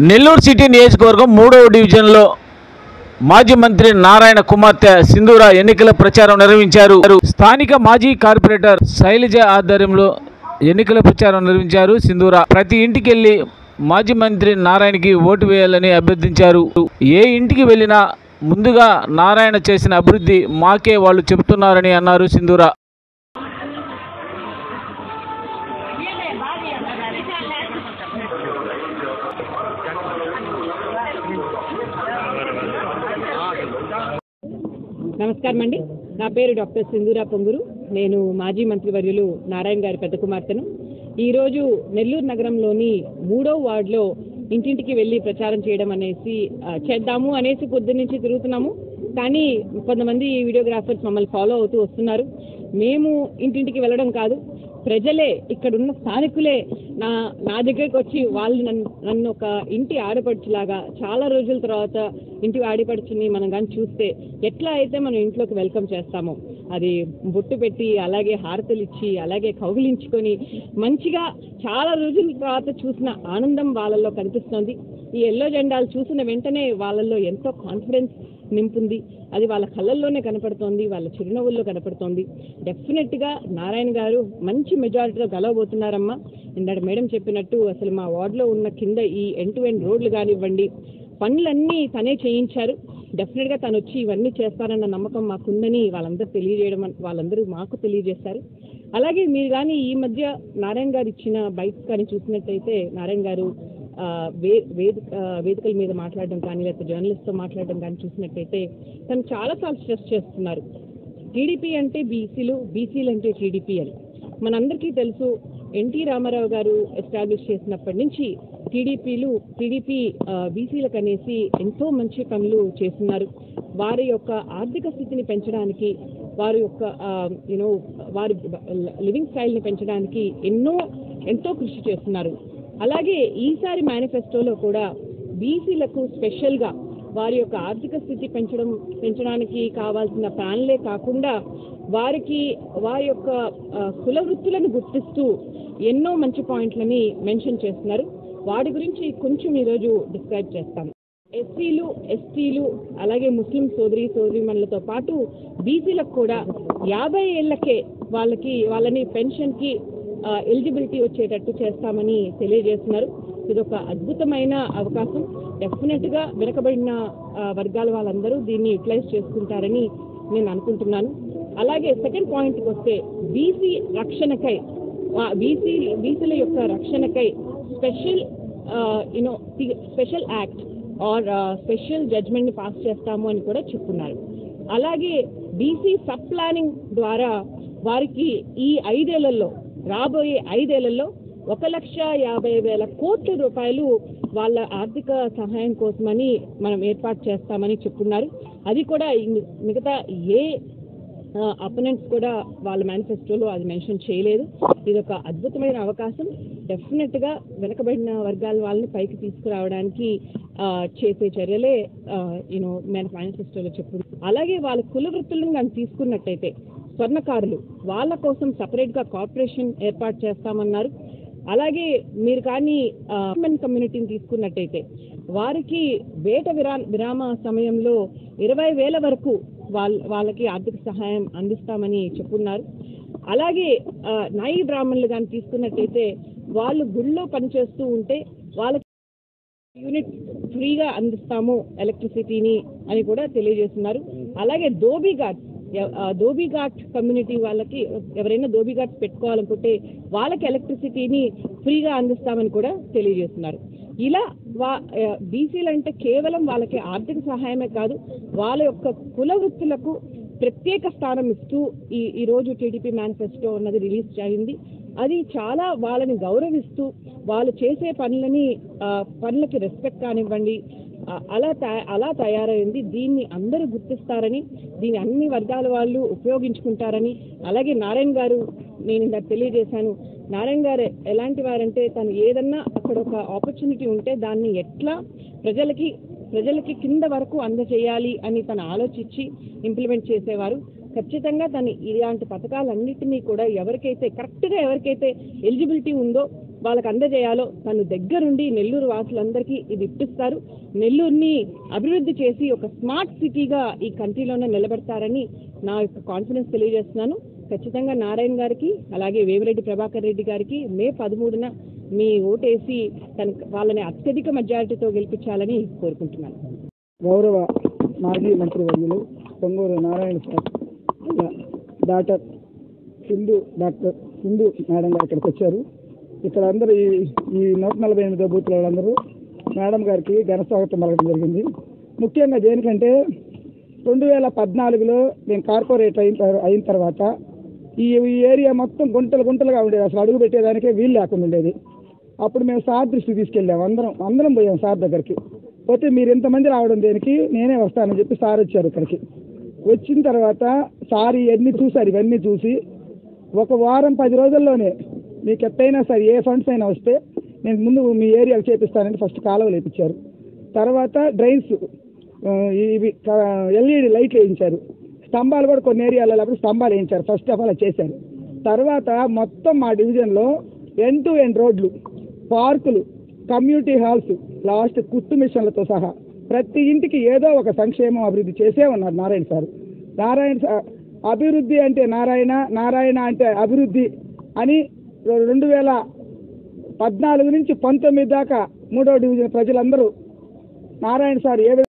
Nellore city నియోజకవర్గం 3వ డివిజన్లో మాజీ మంత్రి నారాయణ కుమార్తె సింధూర ఎన్నికల ప్రచారం నిర్వహించారు. స్థానిక మాజీ కార్పొరేటర్ శైలజ ఆధ్వర్యంలో ఎన్నికల ప్రచారం నిర్వహించారు. సింధూర ప్రతి ఇంటికి వెళ్లి మాజీ మంత్రి నారాయణకి ఓటు వేయాలని అభ్యర్థించారు. ఏ ఇంటికి వెళ్ళినా ముందుగా నారాయణ చేసిన అభివృద్ధి మాకే వాళ్ళు చెబుతున్నారని అన్నారు సింధూర. నమస్కారం అండి. నా పేరు డాక్టర్ సింధూర పొంగూరు. నేను మాజీ మంత్రివర్యులు నారాయణ గారి పెద్ద కుమార్తెను. ఈరోజు నెల్లూరు నగరంలోని 3వ వార్డులో ఇంటింటికి వెళ్ళి ప్రచారం చేయడం చేద్దాము అనేసి పొద్దున్న నుంచి తిరుగుతున్నాము. కానీ కొంతమంది వీడియోగ్రాఫర్స్ మమ్మల్ని ఫాలో అవుతూ వస్తున్నారు. మేము ఇంటింటికి వెళ్ళడం కాదు, ప్రజలే ఇక్కడున్న స్థానికులే నా దగ్గరికి వచ్చి వాళ్ళు నన్ను ఒక ఇంటి ఆడపడుచులాగా చాలా రోజుల తర్వాత ఇంటి ఆడపడుచుని మనం కానీ చూస్తే ఎట్లా అయితే మనం ఇంట్లోకి వెల్కమ్ చేస్తామో అది బొట్టు పెట్టి అలాగే హారతలు ఇచ్చి అలాగే కౌగిలించుకొని మంచిగా చాలా రోజుల తర్వాత చూసిన ఆనందం వాళ్ళల్లో కనిపిస్తోంది. ఈ ఎల్లో జెండాలు చూసిన వెంటనే వాళ్ళల్లో ఎంతో కాన్ఫిడెన్స్ నింపుంది. అది వాళ్ళ కళ్ళల్లోనే కనపడుతోంది, వాళ్ళ చిరునవ్వుల్లో కనపడుతోంది. డెఫినెట్గా నారాయణ గారు మంచి మెజారిటీలో గెలవబోతున్నారమ్మా. ఇందాక మేడం చెప్పినట్టు అసలు మా వార్డులో ఉన్న కింద ఈ ఎండ్ టు ఎండ్ రోడ్లు కానివ్వండి, పనులన్నీ తనే చేయించారు. డెఫినెట్గా తను వచ్చి ఇవన్నీ చేస్తారన్న నమ్మకం మాకుందని వాళ్ళందరూ మాకు తెలియజేశారు. అలాగే మీరు కానీ ఈ మధ్య నారాయణ గారు ఇచ్చిన బైట్స్ కానీ చూసినట్టయితే నారాయణ గారు వేదికల మీద మాట్లాడడం కానీ లేకపోతే జర్నలిస్ట్తో మాట్లాడడం కానీ చూసినట్టయితే తను చాలాసార్లు స్ట్రెస్ చేస్తున్నారు. టీడీపీ అంటే బీసీలు అంటే టీడీపీ అని మనందరికీ తెలుసు. ఎన్టీ రామారావు గారు ఎస్టాబ్లిష్ చేసినప్పటి నుంచి టీడీపీ బీసీలకు అనేసి ఎంతో మంచి పనులు చేస్తున్నారు. వారి యొక్క ఆర్థిక స్థితిని పెంచడానికి, వారి యొక్క వారి లివింగ్ స్టైల్ని పెంచడానికి ఎంతో కృషి చేస్తున్నారు. అలాగే ఈసారి మేనిఫెస్టోలో కూడా బీసీలకు స్పెషల్గా వారి యొక్క ఆర్థిక స్థితి పెంచడానికి కావాల్సిన ప్లాన్లే కాకుండా వారి యొక్క కుల వృత్తులను గుర్తిస్తూ ఎన్నో మంచి పాయింట్లని మెన్షన్ చేస్తున్నారు. వాటి గురించి కొంచెం ఈరోజు డిస్క్రైబ్ చేస్తాను. ఎస్సీలు, ఎస్టీలు అలాగే ముస్లిం సోదరీమణులతో పాటు బీసీలకు కూడా 50 ఏళ్లకే వాళ్ళని పెన్షన్కి ఎలిజిబిలిటీ వచ్చేటట్టు చేస్తామని తెలియజేస్తున్నారు. ఇదొక అద్భుతమైన అవకాశం. డెఫినెట్గా వెనుకబడిన వర్గాల వాళ్ళందరూ దీన్ని యూటిలైజ్ చేసుకుంటారని నేను అనుకుంటున్నాను. అలాగే సెకండ్ పాయింట్కి వస్తే బీసీల యొక్క రక్షణకై స్పెషల్ యాక్ట్ ఆర్ స్పెషల్ జడ్జ్మెంట్ని పాస్ చేస్తాము అని కూడా చెప్తున్నారు. అలాగే బీసీ సబ్ ప్లానింగ్ ద్వారా వారికి ఈ రాబోయే 5 ఏళ్లలో 1,50,000 కోట్ల రూపాయలు వాళ్ళ ఆర్థిక సహాయం కోసమని మనం ఏర్పాటు చేస్తామని చెప్తున్నారు. అది కూడా మిగతా ఏ అపోనెంట్స్ కూడా వాళ్ళ మేనిఫెస్టోలో అది మెన్షన్ చేయలేదు. ఇది ఒక అద్భుతమైన అవకాశం. డెఫినెట్గా వెనకబడిన వర్గాల వాళ్ళని పైకి తీసుకురావడానికి చేసే చర్యలే మేనిఫెస్టోలో చెప్తుంది. అలాగే వాళ్ళ కుల వృత్తులను కానీ తీసుకున్నట్టయితే స్వర్ణకారులు వాళ్ళ కోసం సపరేట్గా కార్పొరేషన్ ఏర్పాటు చేస్తామన్నారు. అలాగే మీరు కానీ కమ్యూనిటీని తీసుకున్నట్టయితే వారికి వేట విరామ సమయంలో 20,000 వరకు వాళ్ళకి ఆర్థిక సహాయం అందిస్తామని చెప్పున్నారు. అలాగే నాయి బ్రాహ్మణులు కానీ తీసుకున్నట్టయితే వాళ్ళు గుళ్ళో పనిచేస్తూ ఉంటే వాళ్ళకి యూనిట్ ఫ్రీగా అందిస్తాము ఎలక్ట్రిసిటీని అని కూడా తెలియజేస్తున్నారు. అలాగే ధోబీఘాట్ కమ్యూనిటీ వాళ్ళకి ఎవరైనా ధోబీఘాట్స్ పెట్టుకోవాలనుకుంటే వాళ్ళకి ఎలక్ట్రిసిటీని ఫ్రీగా అందిస్తామని కూడా తెలియజేస్తున్నారు. ఇలా బీసీలు అంటే కేవలం వాళ్ళకి ఆర్థిక సహాయమే కాదు, వాళ్ళ యొక్క కుల వృత్తులకు ప్రత్యేక స్థానం ఇస్తూ ఈరోజు టీడీపీ మేనిఫెస్టో అన్నది రిలీజ్ అయింది. అది చాలా వాళ్ళని గౌరవిస్తూ వాళ్ళు చేసే పనులకి రెస్పెక్ట్ కానివ్వండి అలా తయారైంది. దీన్ని అందరూ గుర్తిస్తారని, దీన్ని అన్ని వర్గాల వాళ్ళు ఉపయోగించుకుంటారని, అలాగే నారాయణ గారు నేను ఇందాక తెలియజేశాను. నారాయణ గారు ఎలాంటి వారంటే తను ఏదన్నా అక్కడ ఒక ఆపర్చునిటీ ఉంటే దాన్ని ఎట్లా ప్రజలకి కింద వరకు అందజేయాలి అని తను ఆలోచించి ఇంప్లిమెంట్ చేసేవారు. ఖచ్చితంగా తను ఇలాంటి పథకాలన్నింటినీ కూడా ఎవరికైతే కరెక్ట్గా ఎవరికైతే ఎలిజిబిలిటీ ఉందో వాళ్ళకి అందజేయాలో తను దగ్గరుండి నెల్లూరు వాసులందరికీ ఇది ఇప్పిస్తారు. నెల్లూరుని అభివృద్ధి చేసి ఒక స్మార్ట్ సిటీగా ఈ కంట్రీలోనే నిలబెడతారని నా యొక్క కాన్ఫిడెన్స్ తెలియజేస్తున్నాను. ఖచ్చితంగా నారాయణ గారికి అలాగే వేమిరెడ్డి ప్రభాకర్ రెడ్డి గారికి మే 13న మీ ఓటేసి వాళ్ళని అత్యధిక మెజారిటీతో గెలిపించాలని కోరుకుంటున్నాను. గౌరవ మాజీ మంత్రివర్యులు Ponguru Narayana sir doctor Sindhu madam గారు ఇక్కడికి వచ్చారు. ఇక్కడ అందరూ ఈ 148 బూత్ల వాళ్ళందరూ మేడం గారికి ఘన స్వాగతం పలకడం జరిగింది. ముఖ్యంగా దేనికంటే 2014లో నేను కార్పొరేట్ అయిన తర్వాత ఈ ఏరియా మొత్తం గుంటలుగా ఉండేది. అసలు అడుగు పెట్టేదానికే వీలు లేకుండా ఉండేది. అప్పుడు మేము సార్ దృష్టికి తీసుకెళ్ళాము. అందరం పోయాం సార్ దగ్గరికి. పోతే మీరు ఇంతమంది రావడం దేనికి, నేనే వస్తానని చెప్పి సార్ వచ్చారు ఇక్కడికి. వచ్చిన తర్వాత సార్ ఇవన్నీ చూశారు. ఇవన్నీ చూసి ఒక వారం 10 రోజుల్లోనే మీకు ఎట్టయినా సరే ఏ ఫండ్స్ అయినా వస్తే నేను ముందు మీ ఏరియాకు చేపిస్తానని ఫస్ట్ కాలువలు వేయించారు. తర్వాత డ్రైన్స్ ఇవి ఎల్ఈడి లైట్లు వేయించారు. స్తంభాలు కూడా కొన్ని ఏరియాలలో అప్పుడు స్తంభాలు వేయించారు. ఫస్ట్ ఆఫ్ ఆల్ చేశారు. తర్వాత మొత్తం మా డివిజన్లో ఎండ్ టు ఎండ్ రోడ్లు, పార్కులు, కమ్యూనిటీ హాల్స్, లాస్ట్ కుట్టు మిషన్లతో సహా ప్రతి ఇంటికి ఏదో ఒక సంక్షేమం అభివృద్ధి చేసే ఉన్నారు నారాయణ సార్. అభివృద్ధి అంటే నారాయణ అంటే అభివృద్ధి అని 2014 నుంచి 19 దాకా 3వ డివిజన్ ప్రజలందరూ నారాయణ సార్ ఏ